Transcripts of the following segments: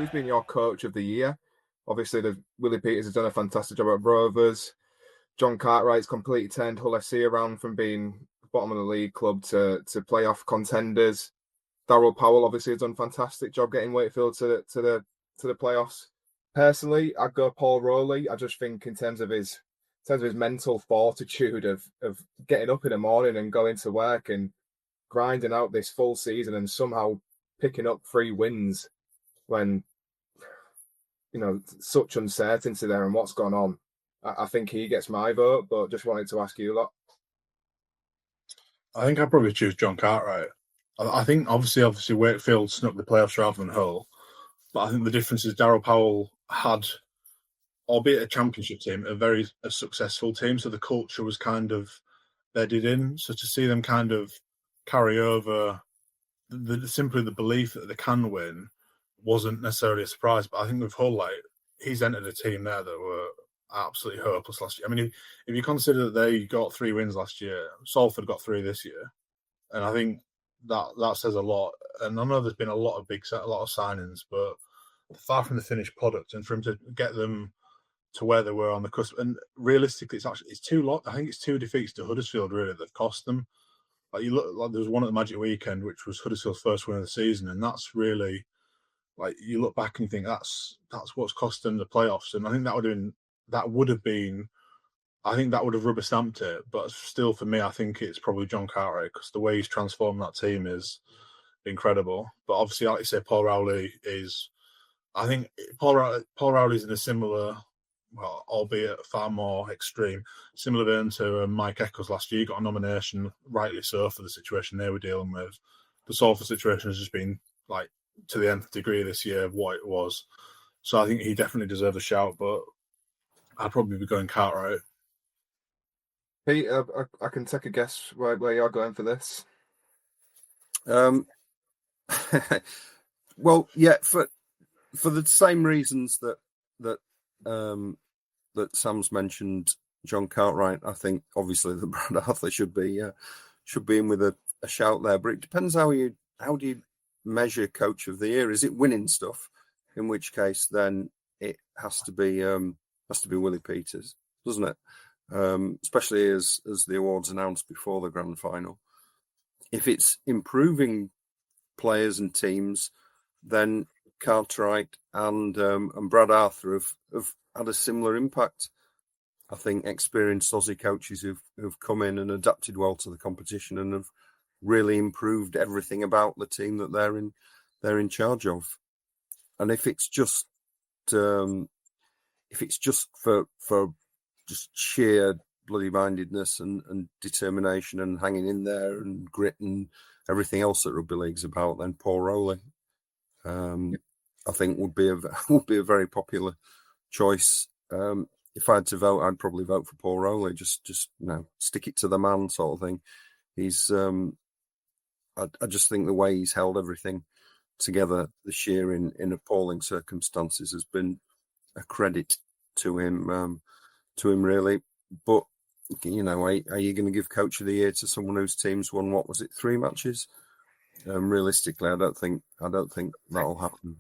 who's been your coach of the year? Obviously, Willie Peters has done a fantastic job at Rovers. John Cartwright's completely turned Hull FC around from being bottom of the league club to playoff contenders. Darryl Powell obviously has done a fantastic job getting Wakefield to the playoffs. Personally, I'd go Paul Rowley. I just think in terms of his mental fortitude of getting up in the morning and going to work and grinding out this full season and somehow picking up 3 wins when such uncertainty there and what's gone on. I think he gets my vote, but just wanted to ask you a lot. I think I'd probably choose John Cartwright. I think obviously Wakefield snuck the playoffs rather than Hull, but I think the difference is Darryl Powell had, albeit a championship team, a successful team, so the culture was kind of bedded in. So to see them kind of carry over simply the belief that they can win wasn't necessarily a surprise. But I think with Hull, he's entered a team there that were absolutely hopeless last year. I mean, if you consider that they got 3 wins last year, Salford got 3 this year, and I think that says a lot. And I know there's been a lot of signings, but far from the finished product, and for him to get them to where they were on the cusp, and realistically, it's 2 I think it's 2 defeats to Huddersfield really that cost them. You look there was one at the Magic Weekend, which was Huddersfield's first win of the season, and that's really you look back and you think that's what's cost them the playoffs. And I think that would have rubber stamped it. But still, for me, I think it's probably John Cartwright, because the way he's transformed that team is incredible. But obviously, like you say, Paul Rowley is. I think Paul Rowley's in a similar, well, albeit far more extreme, similar vein to Mike Eccles last year. He got a nomination, rightly so, for the situation they were dealing with. The Salford situation has just been to the nth degree this year of what it was. So I think he definitely deserves a shout, but I'd probably be going Cartwright. Pete, I can take a guess where you're going for this. Well, yeah, for the same reasons that Sam's mentioned, John Cartwright, I think obviously the Brad Arthur should be in with a shout there. But it depends how do you measure Coach of the Year? Is it winning stuff? In which case, then it has to be Willie Peters, doesn't it? Especially as the awards announced before the grand final. If it's improving players and teams, then Cartwright and Brad Arthur have had a similar impact. I think experienced Aussie coaches who've come in and adapted well to the competition and have really improved everything about the team that they're in charge of. And if it's just for just sheer bloody mindedness and determination and hanging in there and grit and everything else that rugby league's about, then Paul Rowley, I think would be a very popular choice. If I had to vote, I'd probably vote for Paul Rowley. Just stick it to the man sort of thing. He's I just think the way he's held everything together this year in appalling circumstances has been a credit to him really. But are you going to give Coach of the Year to someone whose team's won 3 matches? Realistically, I don't think that'll happen.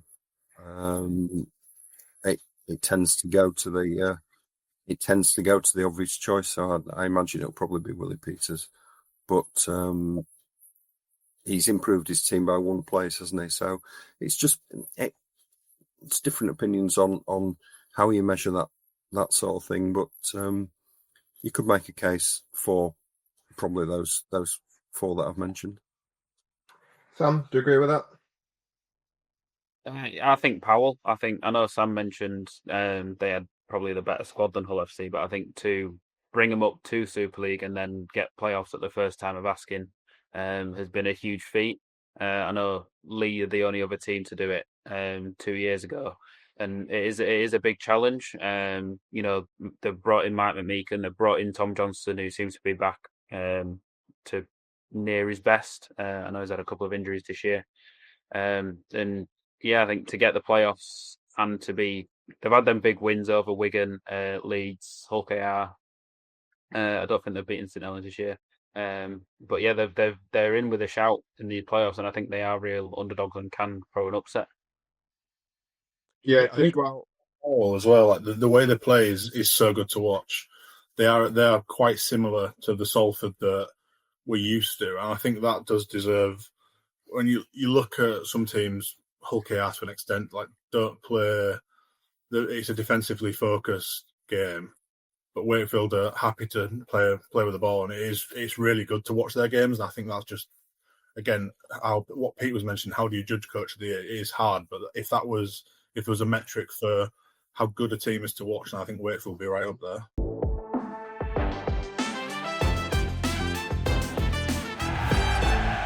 It tends to go to the obvious choice. So I imagine it'll probably be Willie Peters, but he's improved his team by 1 place, hasn't he? So it's just it's different opinions on how you measure that sort of thing. But you could make a case for probably those 4 that I've mentioned. Sam, do you agree with that? I think Powell. I know Sam mentioned they had probably the better squad than Hull FC, but I think to bring them up to Super League and then get playoffs at the first time of asking has been a huge feat. I know Lee are the only other team to do it 2 years ago, and it is a big challenge. They've brought in Mike McMeekan, they've brought in Tom Johnston, who seems to be back to near his best. I know he's had a couple of injuries this year, and yeah, I think to get the playoffs and they've had them big wins over Wigan, Leeds, Hull KR. I don't think they've beaten St Helens this year. But yeah, they're in with a shout in the playoffs, and I think they are real underdogs and can throw an upset. Yeah, I think all as well. Like the way they play is so good to watch. They are quite similar to the Salford that we're used to, and I think that does deserve. When you look at some teams, Hull KR to an extent, like don't play. It's a defensively focused game, but Wakefield are happy to play with the ball, and it's really good to watch their games. And I think that's just again what Pete was mentioning. How do you judge coach of the year? It is hard, but if there was a metric for how good a team is to watch, then I think Wakefield will be right up there.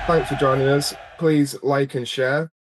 Thanks for joining us. Please like and share.